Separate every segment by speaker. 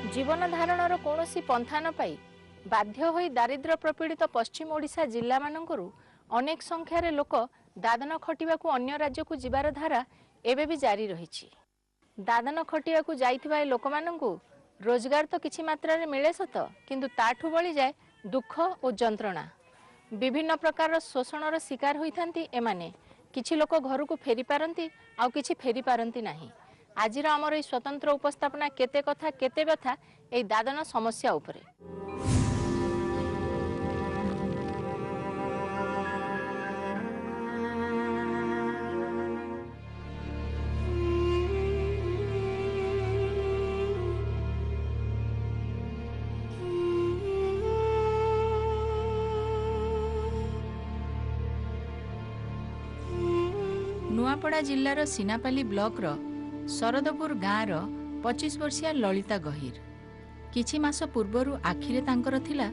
Speaker 1: जीवन धारणर कौनसी पंथा न पाई बाध्य होई दारिद्र्य प्रपीड़ित पश्चिम ओडिशा जिला मानकरू अनेक संख्यार लोक दादन खटिबाकू अन्य राज्य को जीवार धारा एबे भी जारी रही। दादन खटिया को जाइथिबा लोक मानकू रोजगार तो किछि मात्रा रे मिले सत, किंतु ताठू बळी जाए दुख और जंत्रणा। विभिन्न प्रकार शोषणर शिकार होइथांती एमाने। किछि लोक घर को फेरी पारंती आउ किछि फेरी पारंती नाही। आजिर आमर এই स्वतंत्र उपस्थापना केते कथा केते व्यथा এই दादन समस्या उपरे। नुआपड़ा जिल्लार सीनापाली ब्लॉक रो शरदपुर गाँव 25 वर्षिया ललिता गहीर किछि मास पूर्वरु आखिरे तांकर थिला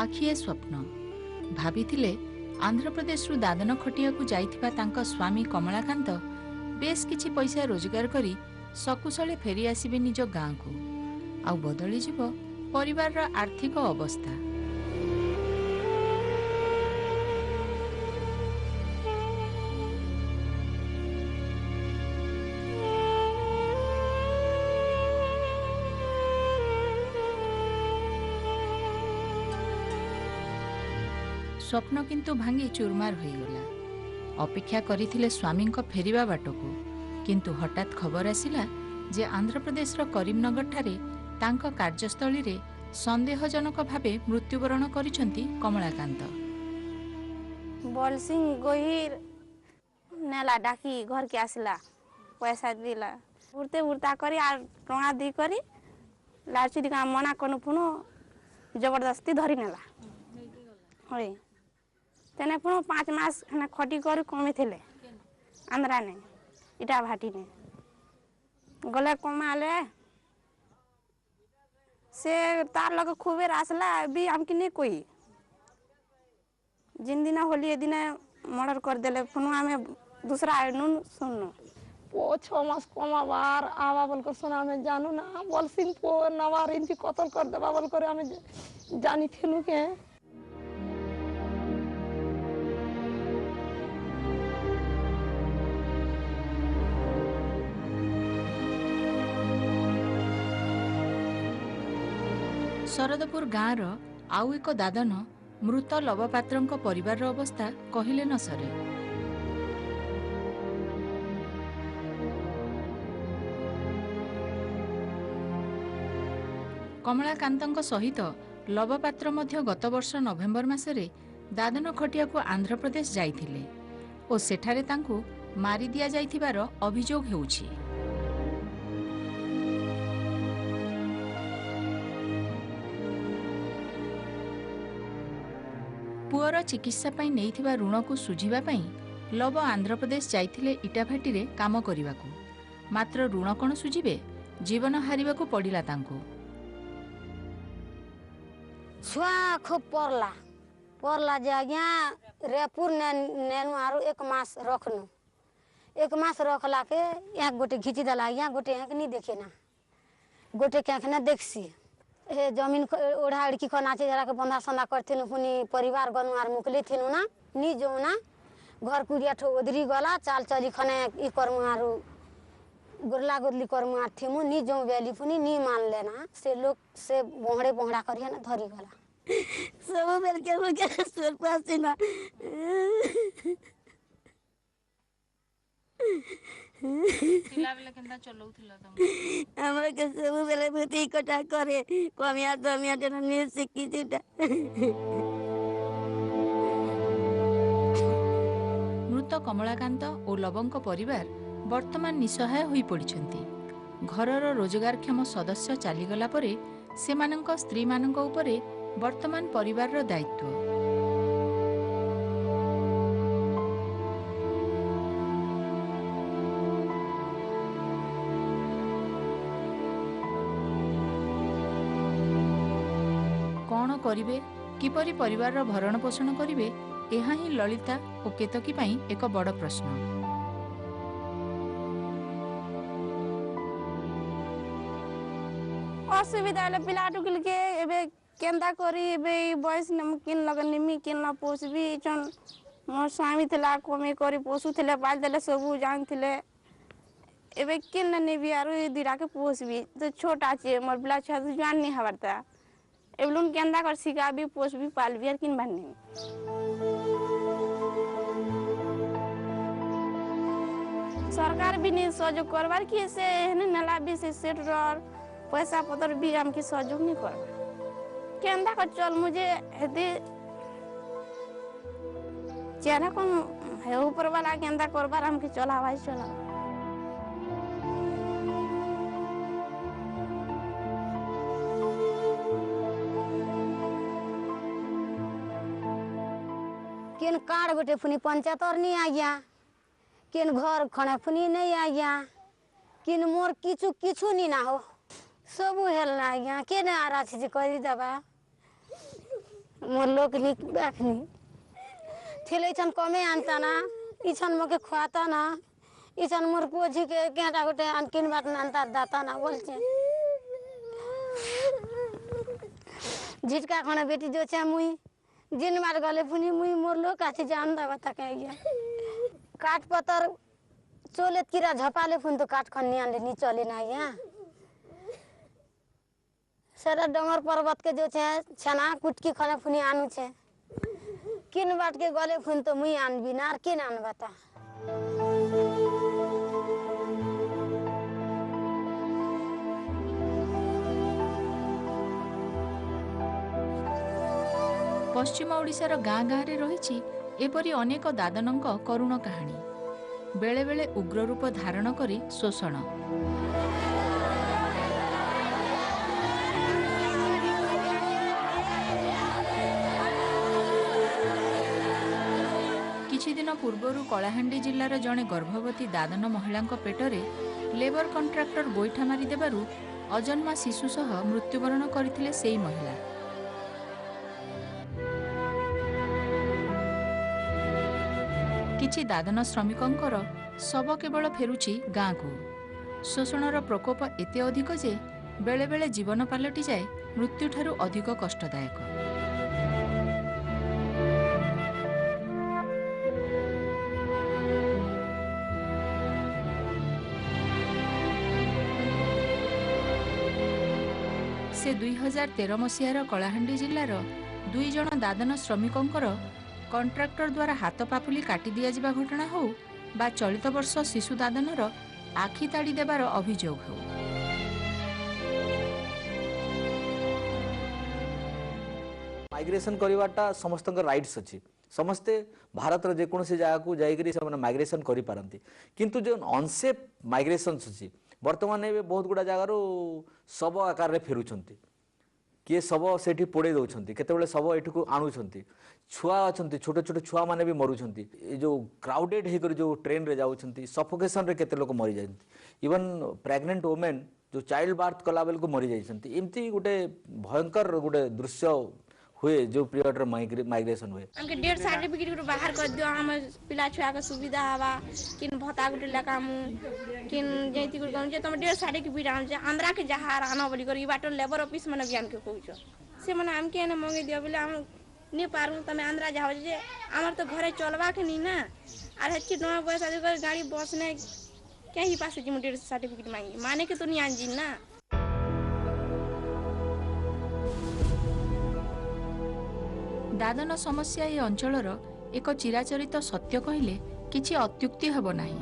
Speaker 1: आखिए स्वप्न। भाबिथिले आंध्र प्रदेश रु दादन खटिया को जाइथिबा तांका स्वामी कमलाकांत बेस किछि पैसा रोजगार करी सकुशले फेरी आसीबे निज गाँ को, आउ बदली जिवो परिवार रा आर्थिक अवस्था। स्वप्न किंतु भांगी चूरमार हो गला। अपेक्षा करिथिले स्वामी को फेरिबा बाट को, किंतु हठात खबर आसिला जे आंध्र प्रदेश रो करीमनगर ठारे तांका कार्यस्थली रे संदेहजनक भावे मृत्युवरण करिसंती कमलाकांत।
Speaker 2: बल सिंह गहीर नेला डाकी घर के आसला पैसा दिला उड़ते उड़ता करी आर टोना दी करी लाची दिका मना कनु पुनो जबरदस्ती धरी नेला। होय तेने पुनो 5 मास हना खटी कर कमी थिले आंध्रा ने इटा भाटी ने गले कमाले से तार लग खूबे आसला भी हमकी नहीं कोई जिन दिन होली ए दिन मर्डर कर देले पुनो हमें दूसरा नुन सुननो
Speaker 3: पो 6 मास कमाबार आवा बोल कर सुना में जानू ना बोल सिंह पो नवार इनकी कत्ल कर देबा बोल कर हमें जानी थिनु के।
Speaker 1: शरदपुर गाँव आउ एक दादन मृत लवपात्र परिवार अवस्था कहिले न सरे। कमलाकांत सहित लवपात्र मध्य गत वर्ष नवेम्बर मासरे दादन खटिया को आंध्र प्रदेश जाइथिले और सेठारे तांकु मारी दिया जाइथिबार अभियोग हेउछि। पुअर चिकित्सा पाई नैथिबा ऋण को सुझिबा पाई लव आंध्र प्रदेश जाइथिले इटाभाटी रे काम करिबाकू, मात्र ऋण कोन सुझिबे जीवन हारिबाकू पड़िला तांकू।
Speaker 4: छुआ खूब पड़ला जे आज्ञा रेपुर नेनु आरु 1 मास रखनु 1 मास रखला के एक गोटे घिची दला आज्ञा गोटे एक नहीं देखे ना गोटे क्या ना देखसी हे जमीन ओढ़ा अड़की को नाचे जरा के बंधा संधा करथिनु पुनी परिवार गनु आर मुकली थिनु ना नी जो ना घर कुरिया ठो ओदरी गला चाल चली खने ई करमु आरु गुरला गुरली कर मारथी मु नी जो बेली पुनी नी मान लेना से लोग से बोहड़े बोहड़ा करिया ना धरी गला सब बेल के सुर पास ना
Speaker 1: थिला बेले केनता चलौथिला तम
Speaker 4: हमरा के सब बेले भूति कटा करे कमिया दमिया देना नी सिक्की दिटा
Speaker 1: मृत कमलाकांत और लवंग परिवार वर्तमान निसहाय होई पड़िछंती। घरर रोजगारक्षम सदस्य चलीगला परे सेमानंक स्त्री मानंक उपरे वर्तमान परिवार दायित्व। कौन करिवे किपरि परिवार भरण पोषण करिवे एहा ही ललिता और केतकी पाई एक बड़ प्रश्न।
Speaker 2: असुविधा है पिला टुकल के एबे केंदा करी एबे बयस नमकीन लगन निमी किन पोसबी चन मोर स्वामी थिला कमे करी पोसु थिले पाल देले सबु जान थिले एबे किन नेबी आरो दिरा के पोसबी तो छोटा छे मोर पिला छ जान नहीं हवरता एबलुन केंदा कर सिखाबी पोसबी पालबी आर किन बननी सरकार भी नहीं सहयोग करवार कि से हेने नला भी से सेट रर पैसा पतर भी हमके सहयोग नहीं करवा केंदा कर चल मुझे हेदे चेहरा कौन है ऊपर वाला केंदा करबार हमके चला भाई चला
Speaker 4: केन कार्ड गोटे फुनी पंचायत और नहीं आ गया केन घर खने फुनी नहीं आ गया केन मोर किछु किछु नहीं ना हो सब हेलना आ गया केन आ रहा चीज कर दबा मोर लोग नी बैठनी थेले छन कमे आनता ना इछन मके खुआता ना इछन मोर पोजी के केटा गोटे अनकिन बात नानता दाता ना बोलचे झिटका खने बेटी जो छे मुई जिन मार गले फुनी मुई मोर लोग काची जान दबा तक आ गया काट पतर चोले किरा झपाले फुन तो काट खन्नी आले नी चले ना यहाँ सारा डंगर पर्वत के जो छे छना कुटकी खने फुनी आनु छे किन बाट के गले फुन तो मुई आन बिनार किन आन बता
Speaker 1: पश्चिम ओडिशार गाँ गाँ रे रहिछि एपरि अनेक दादनंक करुण कहानी बेले बेले उग्र रूप धारण करी शोषण किछि दिन पूर्वरु कलाहांडी जिल्लार जणे गर्भवती दादन महिलांक पेटरे लेबर कंट्राक्टर गोइठा मारी देबारु अजन्मा शिशु सह मृत्युवरण करथिले सेई महिला। किछि दादन श्रमिकंकर सब केवल फेरुछि गाँ को शोषणर प्रकोप एते अधिक जे बेले बेले जीवन पलटि जाए मृत्यु ठारू अधिक कष्टदायक। से 2013 मसीहार कलाहांडी जिल्लार 2 जण दादन श्रमिकंकर कंट्राक्टर द्वारा हाथ पापुली काटी दिया जिबा घटना हो बा चलित वर्ष शिशु दादनर आखि ताड़ी देबार अभियोग हो।
Speaker 5: माइग्रेशन करवाटा समस्त राइट्स अच्छी समस्ते भारत जेकोसी जगह को जाकर माइग्रेशन करि पारंती किंतु जो अनसेफ माइग्रेशन अच्छी बर्तमान ए बहुत गुड़ा जगार शव आकार फेरुंट किए शव से पोड़े दौरान केतबेले शव एठू को आणुंट छुआ अच्छा छोट छोट छुआ मैंने भी मरुंट जो क्राउडेड होकर जो ट्रेन रे जाऊँच सफोकेशन रे केते लोक मरी जाती इवन प्रेग्नेंट वोमेन जो चाइल्ड बार्थ कला बेल को मरी जाती एमती गोटे भयंकर गोटे दृश्य हुए जो पीरियड रे माइग्रेशन हुए
Speaker 2: हमके डेथ सर्टिफिकेट को बाहर कर दियो हम पिला छुआ के सुविधा हवा किन भत्ता गुटे लकामु किन जैती गुटे कहू जे तुम डेथ सर्टिफिकेट आन जे आंध्रा के जहार आनो बोली कर ई बाटो लेबर ऑफिस में भी हमके कहू से माने हमके ने मांगे दियो बोले हम नहीं पारू तमे आंध्रा जाओ जे हमर तो घरे चलवा के नहीं ना आर हेची नवा पैसा दे गाड़ी बस ने क्या ही पास जी डेथ सर्टिफिकेट मांगी माने के तो नहीं आंजी ना।
Speaker 1: ଦାଦନ ସମସ୍ୟା ଏ ଅଞ୍ଚଳର ଏକ ଚିରାଚରିତ ସତ୍ୟ କହିଲେ କିଛି ଅତ୍ୟୁକ୍ତି ହେବ ନାହିଁ।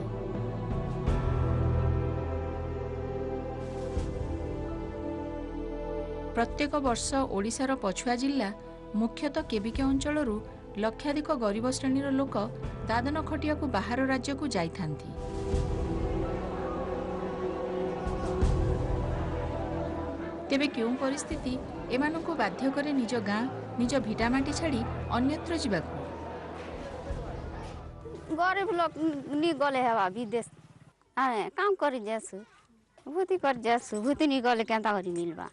Speaker 1: ପ୍ରତ୍ୟେକ ବର୍ଷ ଓଡ଼ିଶାର ପଛୁଆ ଜିଲ୍ଲା ମୁଖ୍ୟତଃ କେବିକେ ଅଞ୍ଚଳରୁ ଲକ୍ଷାଧିକ ଗରିବ ଶ୍ରେଣୀର ଲୋକ ଦାଦନ ଖଟିବାକୁ ବାହାର ରାଜ୍ୟକୁ ଯାଇଥାନ୍ତି। ତେବେ କେଉଁ ପରିସ୍ଥିତି ଏମାନଙ୍କୁ ବାଧ୍ୟ କରେ ନିଜ ଗାଁ ନିଜ ଭିଟାମାଟି ଛାଡ଼ି ଅନ୍ୟତ୍ର ଯିବାକୁ?
Speaker 4: गरीब लोग नहीं गले हवा विदेश आए काम कर जासु भूति कर जासु भूति नहीं गले केंता करी मिलबा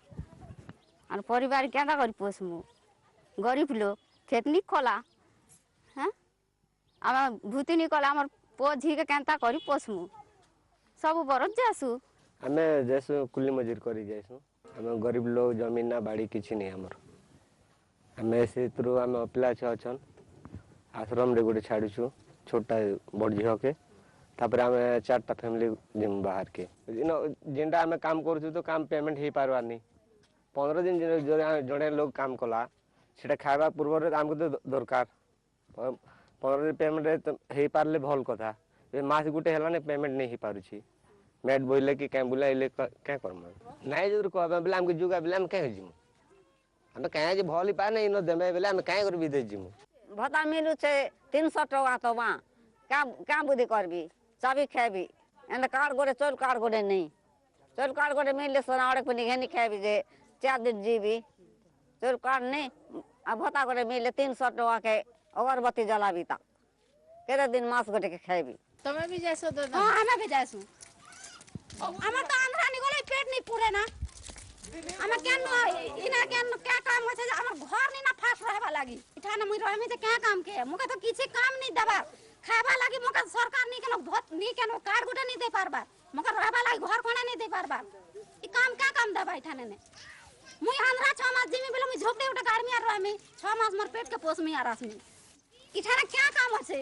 Speaker 4: और परिवार केंता करी पोसमु गरीब लोग खेत नहीं खोला हैं आम भूति नहीं कला आम पो झी के केंता करी पोसमु सब बरत जासु
Speaker 6: आमे जैसु कुली मजूर करी जैसु आमे गरीब लोग जमीन ना बाड़ी किछि नहीं हमर आमे से थ्रू आमे अपिला छन आश्रम रे गोटे छाडुछु छोटा बड़ झील के तापर आमे 4टा फैमिली जिम बाहर के जिनटा आमे काम करछु तो काम पेमेंट ही पारवार नहीं 15 दिन जड़े लोग काम कला सेटा खावा पूर्व रे हमको तो दरकार 15 दिन पेमेंट हे पारले भल कथा ए मास गुटे हला ने पेमेंट नहीं ही पारुछि मैट बोइले कि काय बुलाइले काय करम नाही जरूर कहबे बेला हमके जुगा बेला हम काय जिमु हमें काय जे भल ही पा नहीं न देबे बेला हम काय कर विदेश जिमु
Speaker 4: भत्ता मिलू छे 300 टका तो बा क्या बुद्धि करबी चाबी खेबी and card Gore Chola card गोरे नहीं चोल कार्ड गोरे मिलले सोनावड़े पे निघेनी खेबी जे 4 दिन जीबी चोल कार्ड नहीं आ भत्ता गोरे मिलले 300 टका के अगरबत्ती जलाबी ता केते दिन मास गोटे के खेबी
Speaker 1: ତମେ ବି ଯାଇଛ ଦାଦନ?
Speaker 4: हां हमें भी जासु हमर तो आंध्रा निगले पेट नहीं पूरे ना हमें केन इना केन क्या काम होছে যে আমার ঘর নি না ফাস रहबा लागी इठाने मुई रहमे जे क्या काम के मुके तो किछि काम नहीं देबा खाबा लागी मुके सरकार नी केन भत नी केन कार्ड गुटे नहीं दे पारबा मुके रहबा लागी घर कोना नहीं दे पारबा ई काम क्या काम देबा इठाने ने मुई आंध्रा 6 मास जिमी बेला मुई झोपड़े उठा गाड़ में आ रहमे 6 मास मोर पेट के पोस में आ रासमी इठाने क्या काम होছে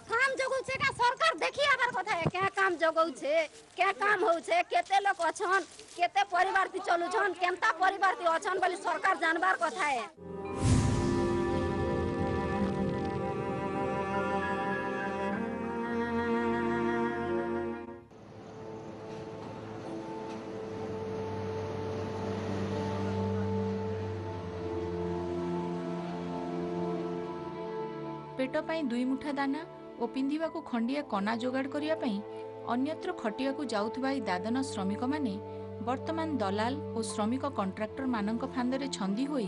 Speaker 4: काम जगौ छे का सरकार देखी आबार कथा है क्या काम जगौ छे क्या काम हो छे केते लोग अछन केते परिवार ती चलु छन केनता परिवार ती अछन बोली सरकार जानबार कथा है।
Speaker 1: पेट ପାଇଁ 2 ମୁଠା ଦାନା ଓ ପିନ୍ଧିବାକୁ ଖଣ୍ଡିଏ କନା ଯୋଗାଡ଼ କରିବା ପାଇଁ ଅନ୍ୟତ୍ର ଖଟିବାକୁ ଯାଉଥିବା ଏହି ଦାଦନ ଶ୍ରମିକମାନେ ବର୍ତ୍ତମାନ ଦଲାଲ ଓ ଶ୍ରମିକ କଣ୍ଟ୍ରାକ୍ଟର ମାନଙ୍କ ଫାନ୍ଦରେ ଛନ୍ଦି ହୋଇ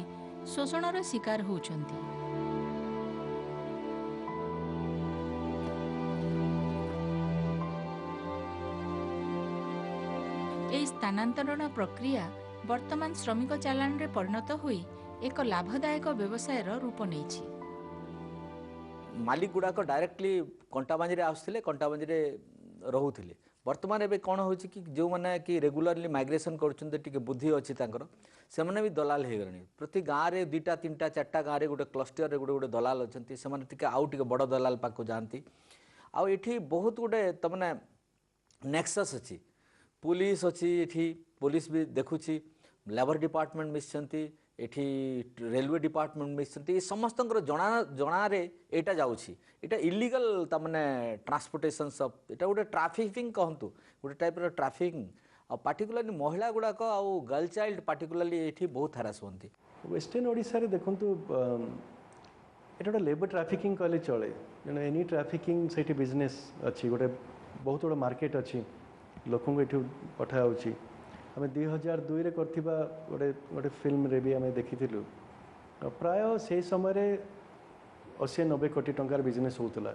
Speaker 1: ଶୋଷଣର ଶିକାର ହେଉଛନ୍ତି। ଏହି ସ୍ଥାନାନ୍ତରଣ ପ୍ରକ୍ରିୟା ବର୍ତ୍ତମାନ ଶ୍ରମିକ ଚାଲାଣରେ ପରିଣତ ହୋଇ ଏକ ଲାଭଦାୟକ ବ୍ୟବସାୟର ରୂପ ନେଇଛି।
Speaker 5: मालिक गुड़ाक डायरेक्टली कंटाबांजी आसुले कंटाबांजी रोते बर्तमान एवं कौन हो जो मैंने कि रेगुलरली माइग्रेशन कर बुद्धि अच्छी से मैंने भी दलाल हो गले प्रति गाँव में 2टा 3टा 4टा गाँव में गोटे क्लस्टर गोटे गोटे दलाल अच्छा से आउ टे बड़ दलाल पाक जाती आठी बहुत गोटे तमने नेक्सस अच्छी पुलिस अच्छी ये पुलिस भी देखुची लेबर डिपार्टमेंट मिसछंती एठी रेलवे डिपार्टमेंट मिसछंती समस्त जनारे एटा जाउछि एटा इलीगल तमने ट्रांसपोर्टेशन सब एटा गोटे ट्राफिकिंग कहतु गोटे टाइप रो ट्राफिकिंग आ पार्टिकुलरली महिला गुड़ाक आ गर्ल चाइल्ड पार्टिकुलरली एठी बहुत हरास होती।
Speaker 7: वेस्टर्न ओडिशा रे देखंतु एटा गोटे लेबर ट्राफिकिंग कहले चले एनी ट्राफिकिंग सेठी बिजनेस अच्छी गोटे बहुत बड़ा मार्केट अच्छी लोक एठू पठा होछि आम 2002 रे करथिबा गोटे गोटे फिल्म रे भी आम देखी प्राय से समय 80-90 कोटी टंकार बिजनेस होता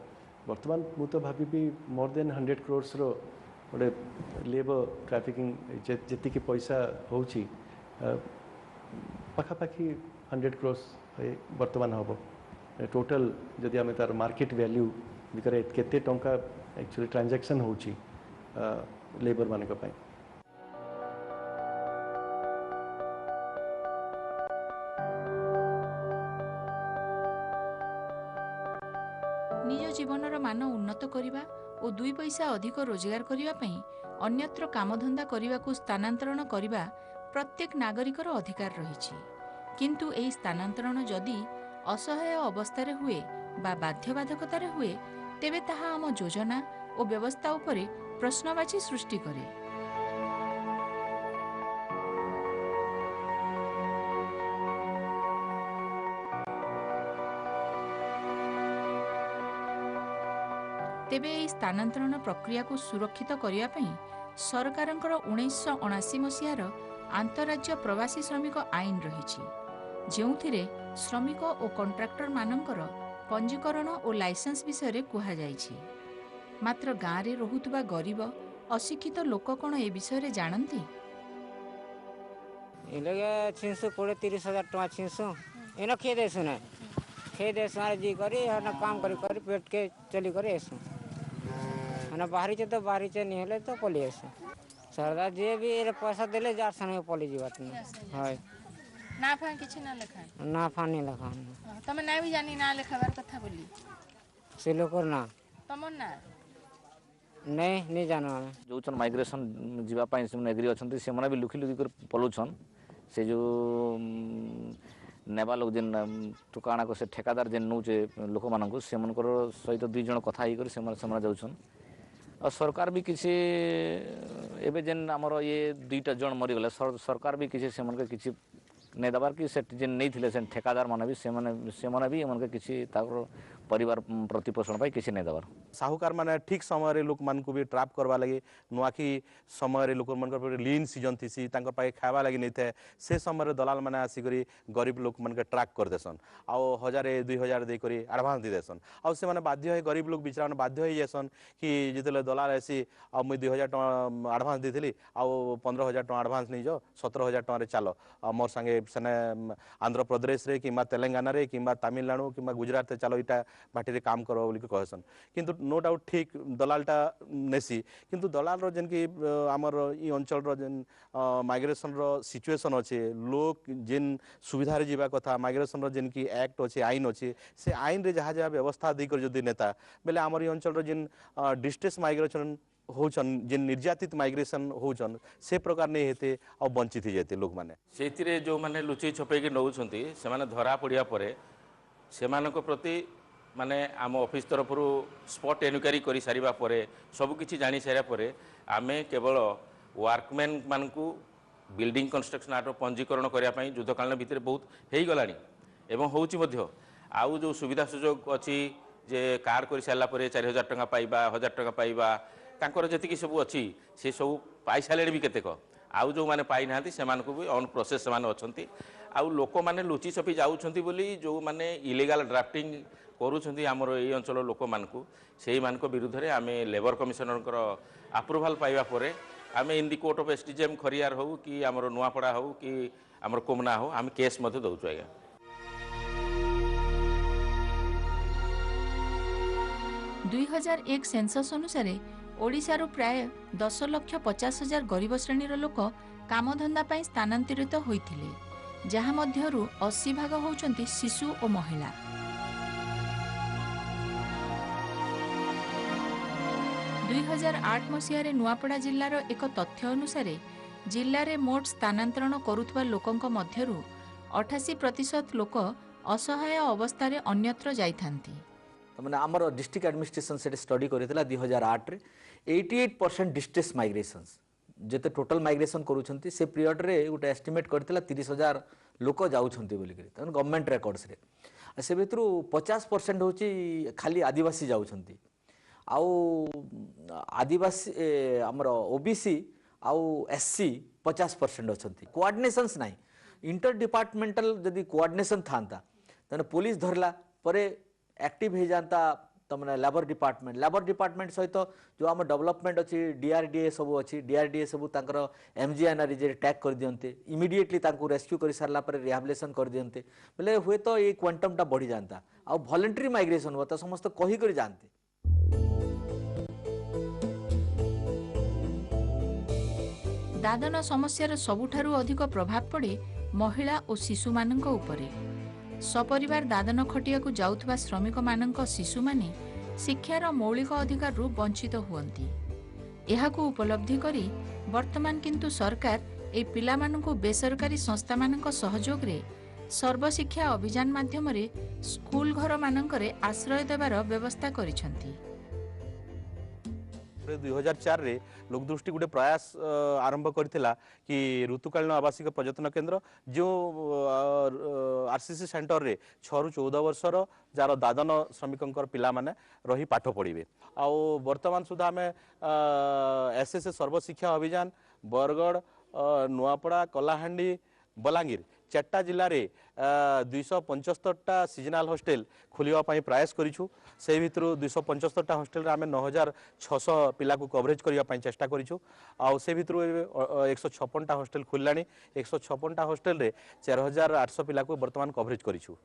Speaker 7: बर्तमान मु तो भावी मोर देन 100 crores रो गोटे लेबर ट्राफिकिंग जी पैसा हो पाखापाखि 100 crores बर्तमान हम टोटल जदि आम तार मार्केट वैल्यू भितर केते टंका एक्चुअली ट्रांजैक्शन होची लेबर मानक पई।
Speaker 1: निज जीवनर मान उन्नत करने ଓ 2 पैसा अधिक रोजगार करिबा पई अन्यत्र कामधंदा करिबाकू स्थानांतरण करिबा प्रत्येक नागरिकर अधिकार रहिछि। किंतु एही स्थानांतरण जदि असहाय अवस्था हुए बा बाध्यबाधकतार हुए तेबे ताहा आम योजना और व्यवस्था उपरे प्रश्नवाची सृष्टि करे। तेबे एही स्थानांतरण प्रक्रिया को सुरक्षित करिया पई सरकारंकर 1979 मसीहार आंतरराज्य प्रवासी श्रमिक आईन रहिछि, जेउथिरे श्रमिक और कॉन्ट्रैक्टर मानकर पंजीकरण और लाइसेंस विषय कुहा जाइछि। मात्र गाँव रे रहुतबा गरीब अशिक्षित लोक कोन ए विषय जानती?
Speaker 8: इन लगे 320-30 हजार टका छिंसु इन खे देसु ना खे देसु आर जी करी हना काम करी पेट के चली करे एसु हना बाहरी चे तो बाहरी चे नहीं हेले तो पली एसु सरदार जे भी ए पैसा देले जार संगे पली जीवत न हाय
Speaker 1: ना फा किछि ना लेखा
Speaker 8: ना फानी लखा
Speaker 1: तमे ना भी जानी ना लेखाबार कथा बोली
Speaker 8: से लोकर ना
Speaker 1: तमन ना
Speaker 8: नहीं जानो हम
Speaker 5: जो छन माइग्रेशन जीवा पाई से एग्री अछंती से मने भी लुखी लुखी कर पलुछन से जो नेबा लोग जेन टुकाणा को से ठेकादार जेन नौचे लोक मानक से मनकर सहित 2 जण कथा ही कर से जाउछन और सरकार भी किसी एबे जेन हमर ये 2टा जण मरि गले सरकार भी किसी से मन के किसी नहीं दबार कि से जेन नहीं थिले से ठेकादार माने भी से माने भी मन के किसी ताकर परिवार प्रतिपोषण पाई किसी नहीं दबार
Speaker 9: साहूकार माने ठीक समय लोक मान को भी ट्रैप करवा लगे नुआखी समय लोक मान लीन सीजन थी पाखे खावा लगी नहीं थे से समय दलाल मैंने आसिक गरीब लोक मान के ट्रैक कर देसन आउ 1000-2000 देकर एडभांस दे देसन आउ से माने बाध्य है गरीब लोक बिचारा बाध्य हो जासन कि जिते दलाल आसी आ मुई 2000 टका एडभांस देती आउ 15000 टका एडभांस नहीं जाओ 17000 टका चल मोर संगे सेने आंध्र प्रदेश रे किंबा तेलंगाना रे किंबा तमिलनाडु किंबा गुजरात चलो इटा बाटी काम कर बोली कहसन किंतु नो डाउट ठीक दलालटा नेसी किंतु दलाल रो जेन की आमर ई अंचल रो जेन माइग्रेशन रो सिचुएशन अच्छे लोक जेन सुविधा रे जीवा कथा माइग्रेशन रो जेन की एक्ट अच्छे आईन अच्छे से आईन रे जहाँ जहाँ व्यवस्था देकर जदि नेता बेले आमर ई अंचल रो जेन डिस्ट्रेस माइग्रेशन होचन जेन निर्यातित माइग्रेशन होचन से प्रकार नहीं हेते और वंचित जेते लोक माने
Speaker 10: सेतिरे जो माने लुचि छपेकी नौछंती से माने धरा पड़िया परे सेमानक प्रति माने आम ऑफिस तरफ स्पॉट एनक्वारी कर सारिबा परे सब किछि जानि सारा परे आमे केवल वर्कमैन मानकू बिल्डिंग कंस्ट्रक्शन आर्ट पंजीकरण करिया पई युद्धकालीन भितर बहुत हेई गलानी एवं होउची मध्य आउ जो सुविधा सुयोग अछि जे कार्ड कर सारा परे 4000 टका पाइबा 1000 टका पाइबा तांकर जतिकी सब अछि से सब पाई साले भी केतेक आउ जो माने पाई नांती सेमानकू भी ऑन प्रोसेस से माने अछंती आउ लोक माने लुचि छपी जाउछंती बोली जो माने इलीगल ड्राफ्टिंग करूछंती हमर ए अंचल लोक मानकू सेही मानक विरुद्ध रे आमे लेबर कमिशनर अप्रूवल पाइबा परे आमे इन दी कोर्ट ऑफ एसडीजेएम खरियार हो कि हमर नुआपड़ा हो कि हमर कोमना हो आमे केस मध्ये दउछु आज्ञा।
Speaker 1: 2001 सेंसस अनुसार ओडिशार प्राय 10,50,000 गरीब श्रेणीर लोक कामधंदा पाई स्थानांतरित होइथिले जहाँ मध्यरु 80% होउचंती शिशु और महिला। 2008 मसीह नुआपड़ा जिल्लार एक तथ्य अनुसार जिल्ला रे मोट स्थानांतरण करुथबा लोकंक मध्यरु 88% लोक असहाय अवस्था रे अन्यत्र जाइथांती।
Speaker 5: मैंने आमर डिस्ट्रिक्ट एडमिनिस्ट्रेशन से स्टडी करथिला 2008 रे 88% डिस्ट्रेस माइग्रेशंस जेते टोटल माइग्रेशन करूछंती से पीरियड रे गोटे एस्टिमेट करथिला 30,000 लोक जाउछंती बोली करी तन गवर्नमेंट रेकॉर्ड्स रे से भितरु 50% होची खाली आदिवासी जाउछंती आउ आदिवासी आमर ओबीसी आउ एससी 50% अछंती कोऑर्डिनेशंस नाही इंटर डिपार्टमेंटल जदी कोऑर्डिनेशन थांता तने पुलिस धरला परे एक्टिव हो जाता तमने लेबर डिपार्टमेंट सहित जो आम डेवलपमेंट अच्छी डीआरडीए सब अच्छी डीआरडीए सब तांकर एमजीएनआर जे टैग कर दियंते इमीडिएटली तांको रेस्क्यू कर सारला पर रिहैबिलिटेशन कर दियंते बोले हुए तो ये क्वांटम टा बढ़ी जाता आ वॉलंटरी माइग्रेशन हुआ तो समस्त कही कर जानते।
Speaker 1: दादन समस्यार सबुठारु अधिक प्रभाव पड़े महिला और शिशु मानक उपरे। सपरिवार दादन खटिया को जाउथबा श्रमिक मानक शिशु माने ଶିକ୍ଷାର ମୌଳିକ ଅଧିକାରରୁ ବଞ୍ଚିତ ହୁଅନ୍ତି। ଏହାକୁ ଉପଲବ୍ଧି କରି ବର୍ତ୍ତମାନ କିନ୍ତୁ ସରକାର ଏହି ପିଲାମାନଙ୍କୁ ବେସରକାରୀ ସଂସ୍ଥାମାନଙ୍କ ସହଯୋଗରେ ସର୍ବଶିକ୍ଷା ଅଭିଯାନ ମାଧ୍ୟମରେ ସ୍କୁଲ ଘରମାନଙ୍କରେ ଆଶ୍ରୟ ଦେବାର ବ୍ୟବସ୍ଥା କରିଛନ୍ତି।
Speaker 9: 2004 रे लोकदृष्टि गोटे प्रयास आरंभ करथिला कि ऋतुकालीन आवासिक पर्यटन केन्द्र जो आरसीसी सेंटर रे 6 ରୁ 14 वर्षर जार दादन श्रमिकंकर पिला माने रही पाठ पढ़िबे। आ वर्तमान सुधा आम एसएस सर्वशिक्षा अभियान बरगढ़ नुआपड़ा कलाहांडी बलांगीर 4टा जिले में 275टा सीजनाल हॉस्टेल खोलिया प्रयास करूँ। से भितर 275टा हॉस्टेल आम 9600 पिला को कवरेज करने चेष्टा करूँ। से भितर 156टा हॉस्टेल खोलला। 156टा हॉस्टेल रे 4800 पिला को वर्तमान कवरेज करूँ।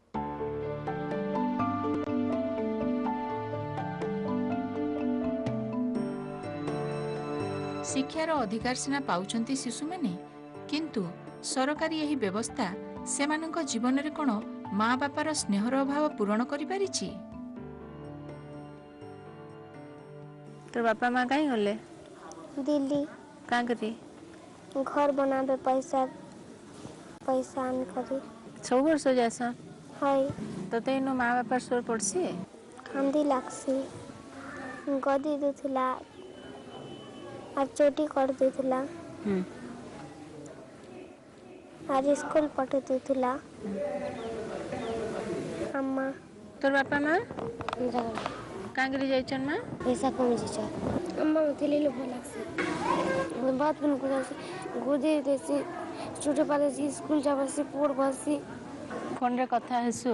Speaker 1: शिक्षार अधिकार सिना पाउछंती शिशु माने, किंतु सरकारी यही व्यवस्था सेमानक जीवन रे कोन माँ बापार स्नेहर अभाव पूरण करि पारिछि।
Speaker 2: तो बापा माँ कहीं गले?
Speaker 11: दिल्ली।
Speaker 2: कहाँ करी?
Speaker 11: घर बनाबे पैसा आन करी।
Speaker 2: 6 वर्ष जैसा?
Speaker 11: हाय।
Speaker 2: तो तेनो माँ बापा सोर पड़सी?
Speaker 11: कांदी लागसी। गदी दुथला और चोटी कर दुथला। आज स्कूल पढ़े दुथला। अम्मा।
Speaker 2: तोर बापा माँ? कहाँ करी जाइछन माँ?
Speaker 11: पैसा कम जीचा। अम्मा उठले लो लागसी। बात बन को गोदी देसी छोटे पाले स्कूल जाबसी पढ़ बसी।
Speaker 2: फोन रे कथा हेसु?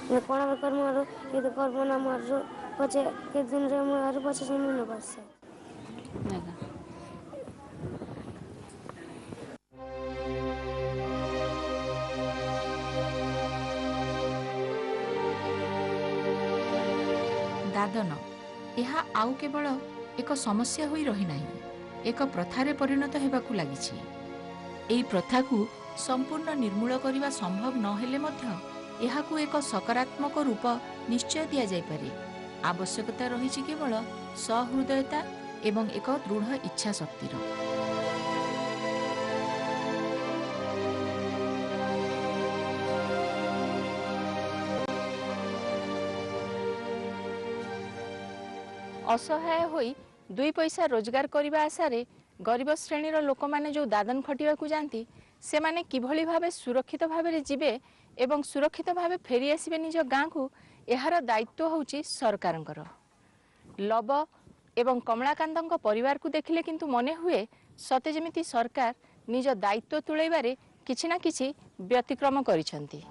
Speaker 11: मैं कोना कर मारो ये तो कर बना मारो पछे के दिन रे मारो पछे सुनु न बसे।
Speaker 1: दादन यह आउ केवल एक समस्या होई रही नाही, एक प्रथारे परिणत हेबाकू लागिछि। एई प्रथाकू संपूर्ण निर्मूल करने संभव नहेले मध्य एहाकू एक सकारात्मक रूप निश्चय दिया जाय पारे। आवश्यकता रही केवल सहृदयता एवं एक दृढ़ इच्छा शक्तिर। असहाय होई 2 पैसा रोजगार करने आशारे गरीब श्रेणीर लोक माने जो दादन खटिया जाती से माने किभली भावे सुरक्षित भावे जीवे एवं सुरक्षित भावे फेरी आसबे निज गाँ को यार दायित्व होउची सरकारंकर। लव एवं कमलाकांतଙ୍କ परिवार को देखिले किंतु मने हुए सते जेमिति सरकार निज दायित्व तुलैबारे किछि ना किछि व्यतिक्रम करिसंती।